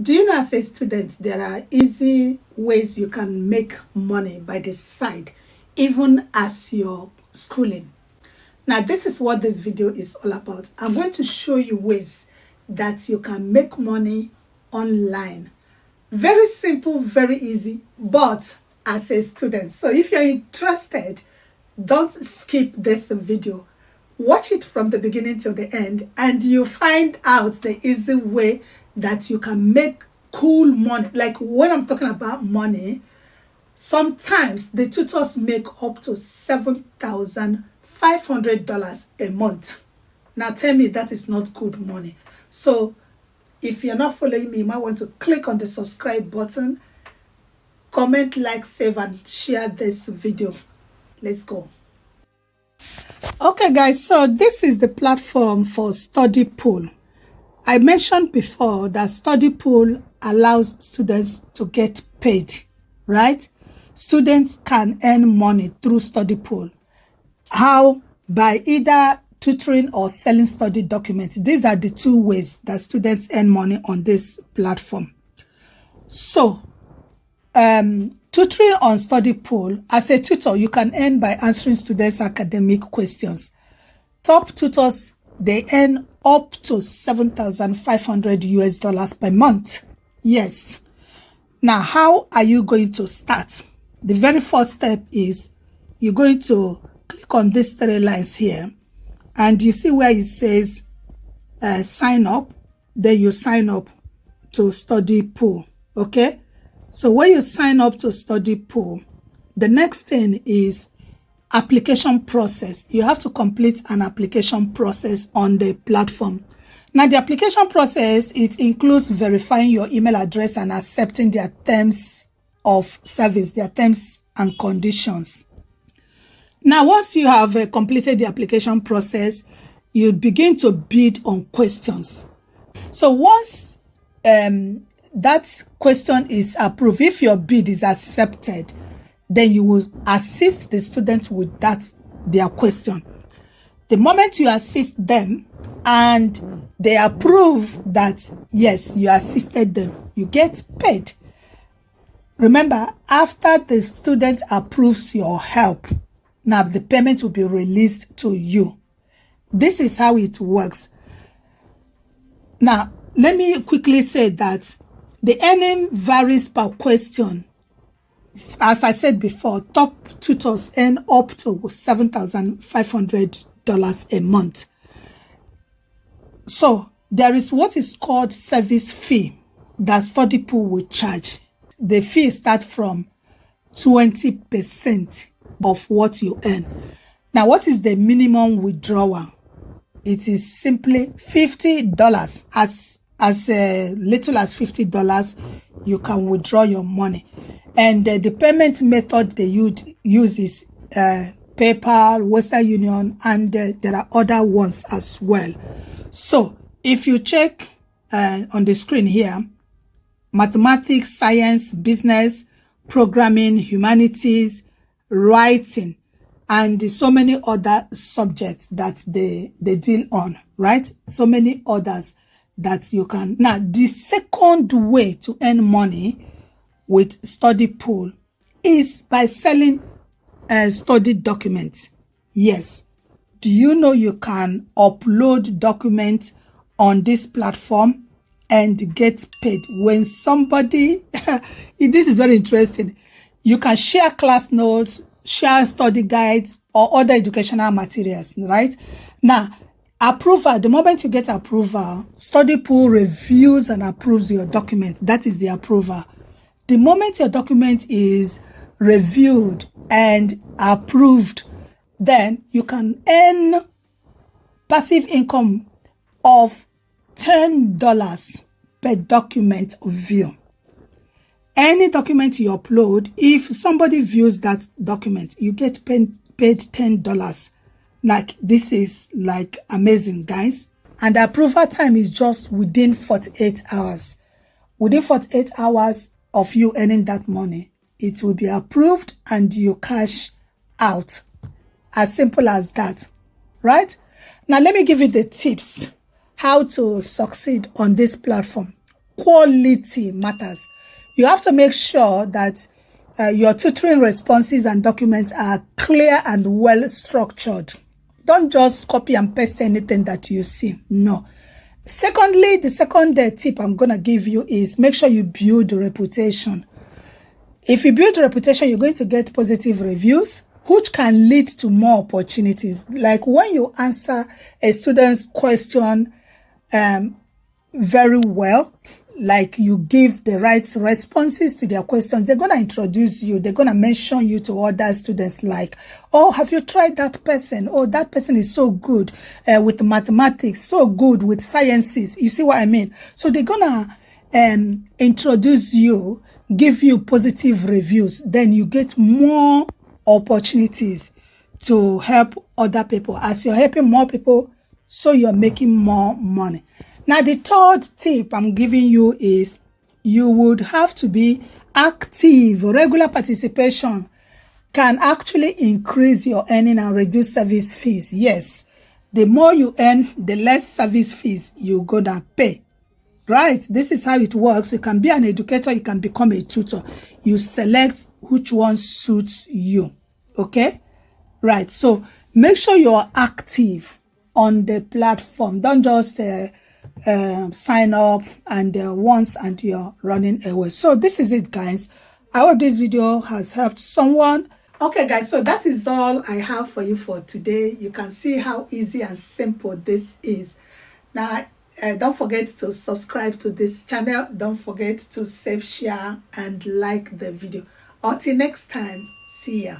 Do you know, as a student, there are easy ways you can make money by the side, even as you're schooling? Now, this is what this video is all about. I'm going to show you ways that you can make money online. Very simple, very easy, but as a student. So if you're interested, don't skip this video. Watch it from the beginning till the end, and you find out the easy way that you can make cool money. Like when I'm talking about money, sometimes the tutors make up to $7,500 a month. Now tell me that is not good money. So if you're not following me, you might want to click on the subscribe button, comment, like, save, and share this video. Let's go. Okay guys, so this is the platform for Studypool. I mentioned before that Studypool allows students to get paid, right? Students can earn money through Studypool. How? By either tutoring or selling study documents. These are the two ways that students earn money on this platform. So, tutoring on Studypool, as a tutor, you can earn by answering students' academic questions. Top tutors, they earn up to $7,500 per month. Yes. Now, how are you going to start? The very first step is you're going to click on these three lines here, and you see where it says sign up. Then you sign up to Studypool. Okay. So when you sign up to Studypool, the next thing is application process. You have to complete an application process on the platform. Now, the application process, it includes verifying your email address and accepting their terms of service, their terms and conditions. Now, once you have completed the application process, you begin to bid on questions. So once that question is approved, if your bid is accepted, then you will assist the students with their question. The moment you assist them and they approve that, yes, you assisted them, you get paid. Remember, after the student approves your help, now the payment will be released to you. This is how it works. Now, let me quickly say that the earning varies per question. As I said before, top tutors earn up to $7,500 a month. So there is what is called service fee that Studypool will charge. The fee starts from 20% of what you earn. Now, what is the minimum withdrawal? It is simply $50. As little as $50, you can withdraw your money. And the payment method they use is PayPal, Western Union, and there are other ones as well. So if you check on the screen here, mathematics, science, business, programming, humanities, writing, and so many other subjects that they deal on, right? So many others that you can. Now, the second way to earn money with Studypool is by selling study documents. Yes. Do you know you can upload documents on this platform and get paid when somebody, this is very interesting. You can share class notes, share study guides, or other educational materials, right? Now, approval, the moment you get approval, Studypool reviews and approves your document. That is the approval. The moment your document is reviewed and approved, then you can earn passive income of $10 per document view. Any document you upload, if somebody views that document, you get paid $10. Like, this is like amazing, guys. And the approval time is just within 48 hours. Within 48 hours of you earning that money, it will be approved and you cash out. As simple as that, right? Now, let me give you the tips how to succeed on this platform quality matters. You have to make sure that your tutoring responses and documents are clear and well structured. Don't just copy and paste anything that you see. No. Secondly, the second tip I'm going to give you is make sure you build reputation. If you build reputation, you're going to get positive reviews, which can lead to more opportunities. Like when you answer a student's question very well, like you give the right responses to their questions, they're going to introduce you. They're going to mention you to other students like, oh, have you tried that person? Oh, that person is so good with mathematics, so good with sciences. You see what I mean? So they're going to introduce you, give you positive reviews. Then you get more opportunities to help other people. As you're helping more people, so you're making more money. Now, the third tip I'm giving you is you would have to be active. Regular participation can actually increase your earning and reduce service fees. Yes, the more you earn, the less service fees you're gonna pay. Right? This is how it works. You can be an educator, you can become a tutor. You select which one suits you. Okay? Right. So make sure you're active on the platform. Don't just sign up and once and you're running away. So this is it, guys. I hope this video has helped someone. Okay, guys, so that is all I have for you for today. You can see how easy and simple this is. Now, don't forget to subscribe to this channel. Don't forget to save, share, and like the video. Until next time, see ya.